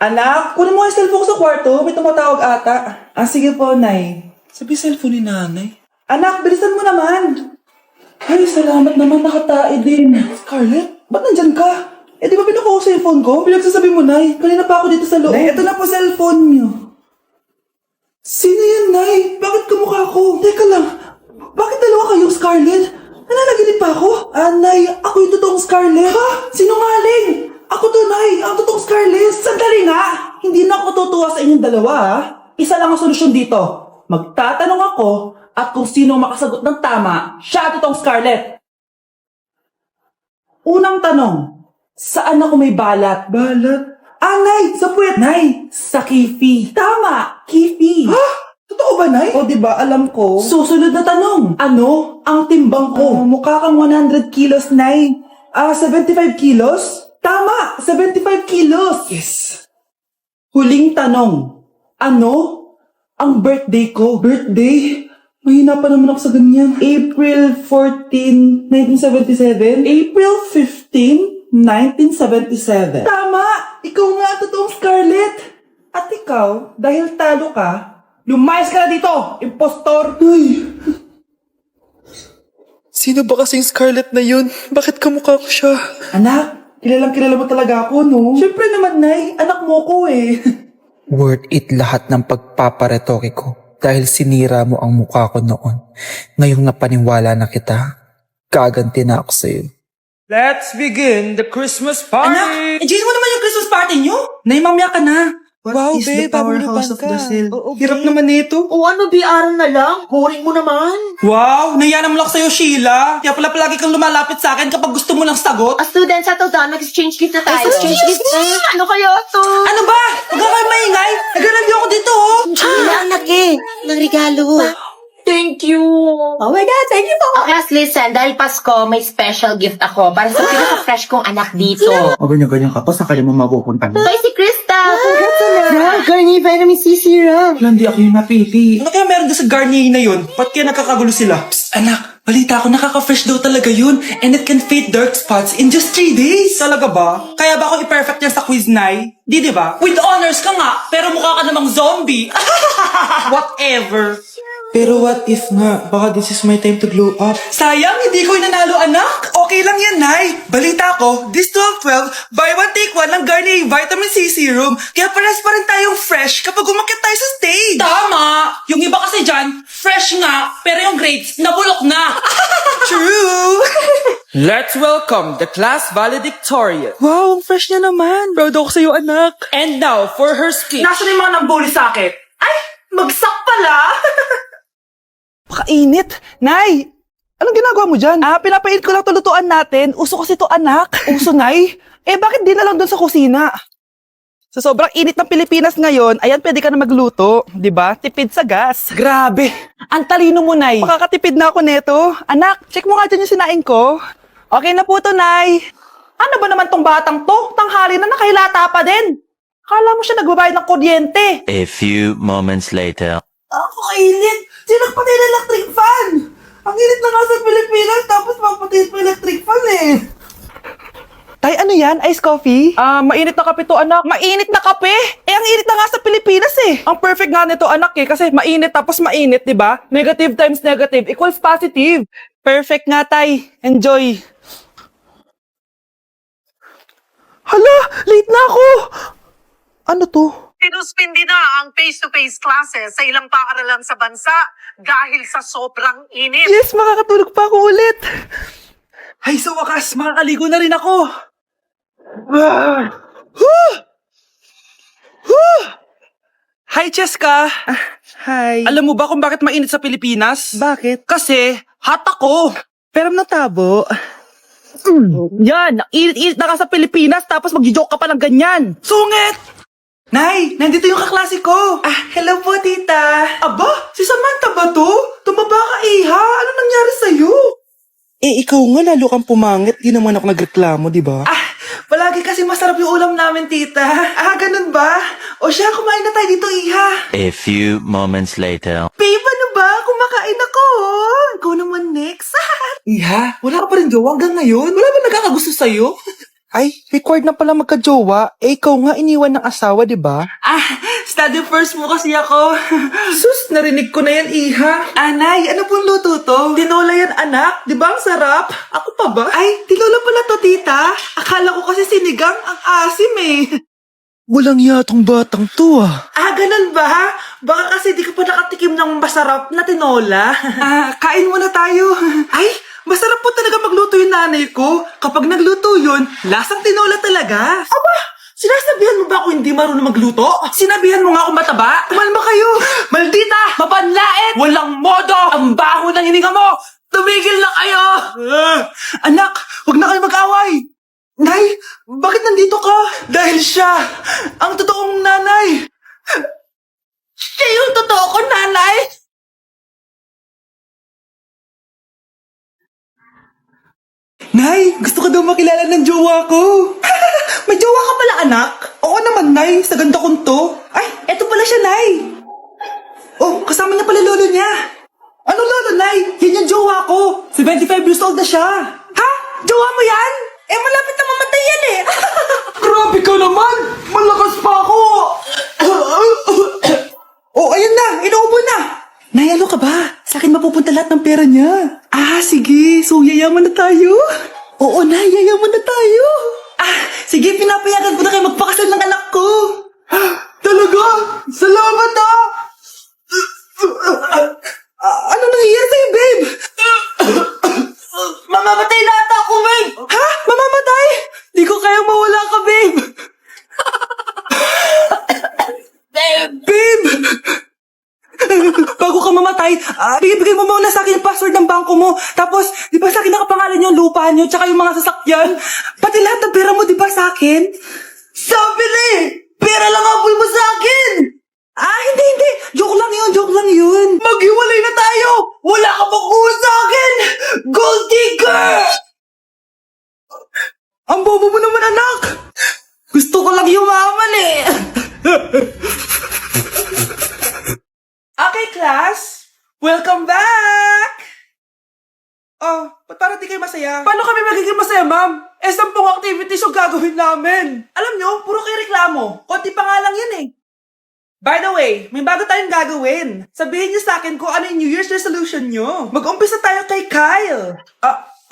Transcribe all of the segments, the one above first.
Anak, kunin mo yung cellphone ko sa kwarto. May tumatawag ata. Ah, sige po, Nay. Sabi cellphone ni nanay. Anak, bilisan mo naman. Ay, salamat naman. Nakatae din. Scarlett, ba't nandyan ka? Eh, di ba pinukuha ko sa cellphone ko? Pinagsasabi mo, Nay. Kanina pa ako dito sa loob. Nay, eto na po cellphone niyo. Sino yan, Nay? Bakit kamukha ko? Teka lang. Bakit dalawa kayong Scarlett? Nananaginip pa ako? Ah, Nay, ako yung totoong Scarlett. Ha? Sinungaling! Ako to, Nay. Ang totoong Scarlett. Sandali nga. Hindi na ako tutuwa sa inyong dalawa, ha? Isa lang ang solusyon dito. Magtatanong ako at kung sino makasagot ng tama, siya totoong Scarlett. Unang tanong, saan ako may balat? Balat? Ah, Nay! Sa puwet! Nay! Sa kifi. Tama! Kifi. Ha? Totoo ba, Nay? O, diba? Alam ko. Susunod na tanong. Ano ang timbang ko? Mukha kang 100 kilos, Nay. 75 kilos? Tama! 75 kilos! Yes! Huling tanong. Ano ang birthday ko? Birthday? Mahina pa naman ako sa ganyan. April 14, 1977? April 15, 1977. Tama! Ikaw nga, totoong Scarlett! At ikaw, dahil talo ka, lumayas ka na dito, impostor! Ay! Sino ba kasing Scarlett na yun? Bakit kamukha ko siya? Anak, kilala mo talaga ako, no? Siyempre naman, Nay. Anak mo ko eh. Worth it lahat ng pagpaparetoke ko dahil sinira mo ang mukha ko noon. Ngayong napaniwala na kita, gaganti na ako sa'yo. Let's begin the Christmas party! Anak, enjoy mo naman yung Christmas party nyo? Nay, mamaya ka na. Wow, is the babe, powerhouse pabuluban of ka. the cell? Oo, Hirap babe. naman nito. O ano, biaran na lang? Boring mo naman. Wow, naiya naman ako sa'yo, Sheila. Kaya pala palagi kang lumalapit sa akin kapag gusto mo ng sagot. A student settle down, mag-exchange gift na tayo. Exchange gift na? Ano kaya to? Ano ba? Huwag ka kayo maingay. Nag-review ako dito, oh. Anak eh, ng regalo. Thank you. Oh my God, thank you po. Oh, class, listen. Dahil Pasko, may special gift ako para sa pinaka-fresh kong anak dito. O ganyan-ganyan ka pa, saan kaya mo mapupunta? Ito ay si Krista. Congrats, Garnier Vitamin C Serum. Hindi ako yung napili. Ano kaya meron doon sa Garnier na yun? Ba't kaya nagkakagulo sila? Psst, anak, balita ko nakaka-fresh daw talaga yun. And it can fade dark spots in just 3 days. Talaga ba? Kaya ba ako i-perfect yan sa quiz, Nay? Di ba? With honors ka nga, pero mukha ka namang zombie. Whatever. Pero what if nga, baka this is my time to glow up. Sayang, hindi ko nanalo, anak. Okay lang yan, Nay. Balita ko, this 12-12, buy one take one ng Garnier Vitamin C Serum. Kaya pares pa rin tayong fresh kapag umakyat tayo sa stage. Tama! Yung iba kasi dyan, fresh nga, pero yung grades, nabulok na. True! Let's welcome the class valedictorian. Wow, ang fresh niya naman. Proud ako sa'yo, anak. And now, for her speech. Nasaan yung mga nambuli sa akin? Ay, bagsak pala! Pakainit! Nay! Anong ginagawa mo dyan? Pinapait ko lang to lutuan natin. Uso kasi to, anak. Uso, Nay? Bakit di na lang doon sa kusina? Sa sobrang init ng Pilipinas ngayon, ayan, pwede ka na magluto. 'Di ba? Tipid sa gas. Grabe! Ang talino mo, Nay. Makakatipid na ako neto. Anak, check mo nga dyan yung sinaing ko. Okay na po to, Nay. Ano ba naman tong batang to? Tanghali na nakahilata pa din. Kala mo siya nagbabayad ng kuryente. A few moments later. Ako kainit! Sinagpatay na electric fan! Ang init na nga sa Pilipinas, tapos mapatay pa electric fan eh! Tay, ano yan? Ice coffee? Mainit na kape to, anak. Mainit na kape? Ang init na nga sa Pilipinas eh. Ang perfect nga nito, anak eh. Kasi mainit tapos mainit, di ba? Negative times negative equals positive. Perfect nga, Tay. Enjoy. Hala, late na ako. Ano to? Sinuspindi na ang face-to-face classes sa ilang paaralan sa bansa dahil sa sobrang init. Yes, makakatulog pa ako ulit. Ay, sa wakas, makakaligo na rin ako! Hi, Cheska! Hi. Alam mo ba kung bakit mainit sa Pilipinas? Bakit? Kasi, hot ako! Pero natabo. Yan, init-init na ka sa Pilipinas tapos mag-joke ka pa ng ganyan. Sungit! Nay, nandito yung kaklase ko! Hello po, tita! Aba, si Samantha ba to? Tumaba ka, Iha! Ano nangyari sa'yo? Ikaw nga lalo kang pumangit. Di naman ako nagreklamo, di ba? Palagi kasi masarap yung ulam namin, tita. Ganun ba? O siya, kumain na tayo dito, Iha. A few moments later. Babe, ano ba? Kumakain ako. Go naman next. Iha, wala ka pa rin jowa hanggang ngayon? Wala ba nagkakagusto sa'yo? Ay, required na pala magka-jowa. Eh, ikaw nga iniwan ng asawa, di ba? Study first mo kasi ako. Sus, narinig ko na yan, Iha. Anay, ano pong luto to? Tinola yan, anak. Di ba ang sarap? Ako pa ba? Ay, tinola pala to, tita. Akala ko kasi sinigang ang asim eh. Walang yatong batang to ah. Ganun ba? Baka kasi di ka pa nakatikim ng masarap na tinola. Kain muna tayo. Ay, masarap po talaga magluto yung nanay ko. Kapag nagluto yun, lasang tinola talaga. Aba, sinasabihan mo ba ako hindi marunong magluto? Sinabihan mo nga ako mataba? Kumalma kayo. Maldita, mapanlait, walang modo, ang baho ng hininga mo. Tumigil na kayo. Anak, huwag na kayo mag-away. Nay, bakit nandito ka? Dahil siya, ang totoong nanay. Siya yung totoo ko, nanay. Nay, gusto ko daw makilala ng jowa ko. May jowa ka pala, anak? Oo naman, Nay. Sa ganda kong to. Ay, eto pala siya, Nay. Oh, kasama niya pala lolo niya. Ano lolo, Nay? Yan yung jowa ko. 75 years old na siya. Ha? Jowa mo yan? Eh, malapit na mamatay yan eh. Grabe ka naman. Malakas pa ako. Oh, ayan na. Inuubo na. Nay, ano ka ba? Sa akin mapupunta lahat ng pera niya. Sige. So, yayaman na tayo? Oo, Nay. Yayaman na tayo. Sige. Pinapayagan ko na kayo magpakasal ng anak ko. Talaga? Salamat ano nangyayari sa'yo, babe? Mamamatay na ata ako, babe. Ha? Mamamatay? Di ko kayang mawala ka, babe. Babe! Bago ka mamatay, bigay mo muna sa akin yung password ng bangko mo. Tapos, di ba sa akin nakapangalan yung lupa niyo, tsaka yung mga sasakyan? Pati lahat ng pera mo, di ba sa akin? Sabi na eh! Pera lang ang apoy mo sa akin! Hindi. Joke lang yun. Maghiwalay na tayo! Wala ka makuha sa akin! Gold digger! Ang bobo mo naman, anak! Gusto ko lang yumaman eh! Okay, class. Welcome back! Oh, ba't parang di kayo masaya? Paano kami magiging masaya, ma'am? 10 activities yung gagawin namin. Alam nyo, puro kayo reklamo. Konti pa nga lang yan eh. By the way, may bago tayong gagawin. Sabihin niyo sa akin kung ano yung New Year's resolution nyo. Mag-umpisa tayo kay Kyle.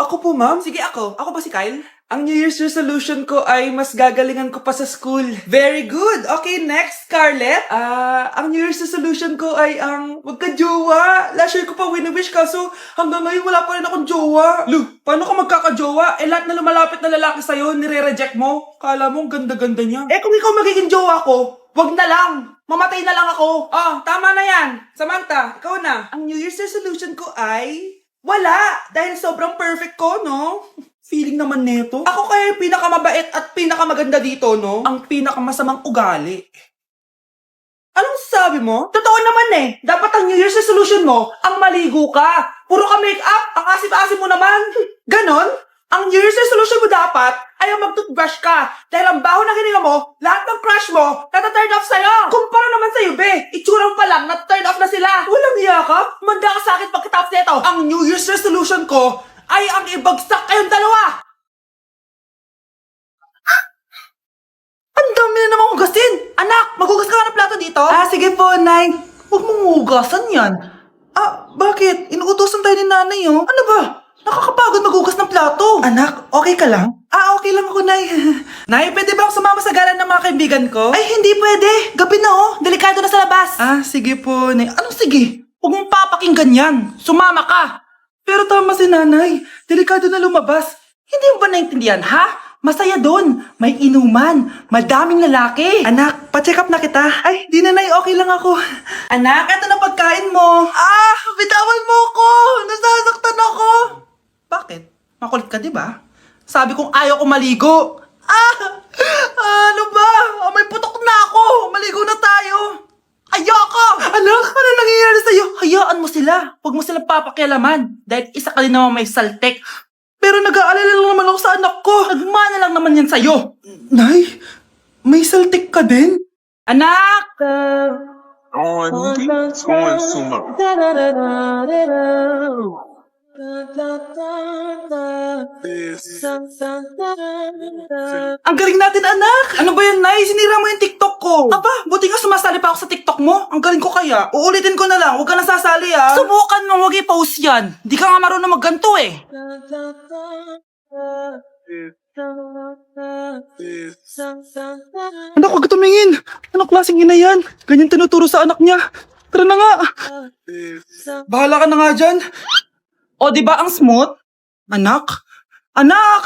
Ako po, ma'am? Sige, ako. Ako ba si Kyle? Ang New Year's resolution ko ay mas gagalingan ko pa sa school. Very good. Okay, next, Scarlett. Ang New Year's resolution ko ay wag ka jowa. Last year ko pa wini-wish kaso hanggang ngayon wala pa rin akong jowa. Lu, paano ka magkakajowa? Lahat na lumalapit na lalaki sa'yo, nire-reject mo. Kala mo, ang ganda-ganda niya. Kung ikaw magiging jowa ko, wag na lang. Mamatay na lang ako. Tama na yan. Samantha, ikaw na. Ang New Year's resolution ko ay wala. Dahil sobrang perfect ko, no? Feeling naman neto. Ako kaya yung pinakamabait at pinakamaganda dito, no? Ang pinakamasamang ugali. Anong sabi mo? Totoo naman eh. Dapat ang New Year's resolution mo, ang maligo ka. Puro ka make-up, ang asim-asim mo naman. Ganon? Ang New Year's resolution mo dapat ay ang mag-toothbrush ka. Dahil ang baho ng hininga mo, lahat ng crush mo, nata-turn off sa'yo. Kumpara naman sa'yo, be. Itsura mo pa lang, nata-turn off na sila. Walang iya ka? Manda ka sa akin pagkatapos nito. Ang New Year's resolution ko ay ang ibagsak kayong dalawa. Ang dami na namang hugasin. Anak, maghugas ka nga ng plato dito. Sige po, Nay. Huwag mong hugasan yan. Bakit? Inuutosan tayo ni nanay, oh. Ano ba? Nakakapagod maghugas ng plato. Anak, okay ka lang? Okay lang ako, Nay. Nay, pwede ba ako sumama sa gala ng mga kaibigan ko? Ay, hindi pwede. Gabi na, oh. Delikado na sa labas. Sige po, Nay. Anong sige? Huwag mong papakinggan yan. Sumama ka. Pero tama si nanay. Delikado na lumabas. Hindi mo ba naintindihan, ha? Masaya doon. May inuman. Madaming lalaki. Anak, pa-check up na kita. Ay, di nanay, okay lang ako. Anak, eto na pagkain mo. Bitawan mo ako. Nasasaktan ako. Bakit? Makulit ka, di ba? Sabi kong ayaw ko maligo. Ano ba? May putok na ako. Maligo na tayo. Ayoko! Anak, ano nangyayari sa'yo? Hayaan mo sila. Huwag mo silang papakialaman. Dahil isa ka din naman may saltek. Pero nag-aalala lang naman ako sa anak ko. Nagmana lang naman yan sa'yo. Nay, may saltik ka din? Anak! Ang galing natin, anak! Ano ba yan, Nay? Sinira mo yung TikTok ko. Aba, buti nga sumasali pa ako sa TikTok mo. Ang galing ko kaya. Uulitin ko na lang. Huwag ka nasasali, ah. Subukan mo, huwag i-post yan. Di ka nga marunong magganto, eh. Anak, huwag tumingin. Anong klaseng ina yan? Ganyan tinuturo sa anak niya. Tara na nga. Bahala ka na nga dyan. O, di ba ang smooth? Anak? Anak!